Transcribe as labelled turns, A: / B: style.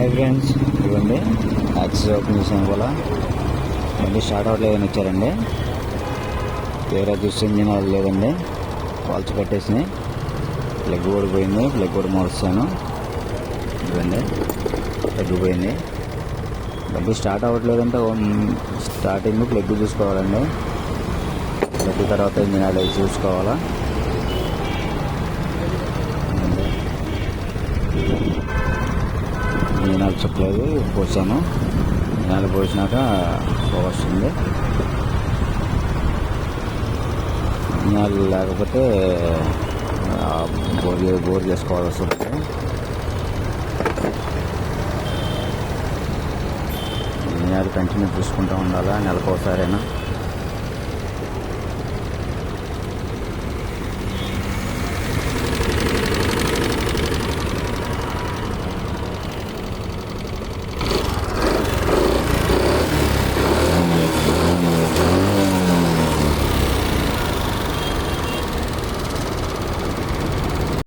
A: Hi friends, ఇవ్వండి access open చేసాను కూడా బండి స్టార్ట్ అవ్వట్లేదని వచ్చారండి. వేరే చూస్తే ఇంజిన్ అది లేదండి, వాల్చి కట్టేసినాయి. ప్లగ్ ఓడిపోయింది, ప్లగ్ కూడా మార్చాను. ఇవ్వండి ప్లగ్ పోయింది. బండి స్టార్ట్ అవ్వట్లేదంటే స్టార్టింగ్ ప్లగ్ చూసుకోవాలండి. ప్లగ్ తర్వాత ఇంజిన్ అది చూసుకోవాలా. ఇంజనాలు చెప్పలేదు, పోసాను. ఇంజనాలు పోసినాక వస్తుంది. ఇంజనాలు లేకపోతే బోర్ చేసుకోవాల్సి వస్తుంది. ఇంజనాలు కంటిన్యూ చూసుకుంటూ ఉండాలా, నెలకు ఒకసారైనా.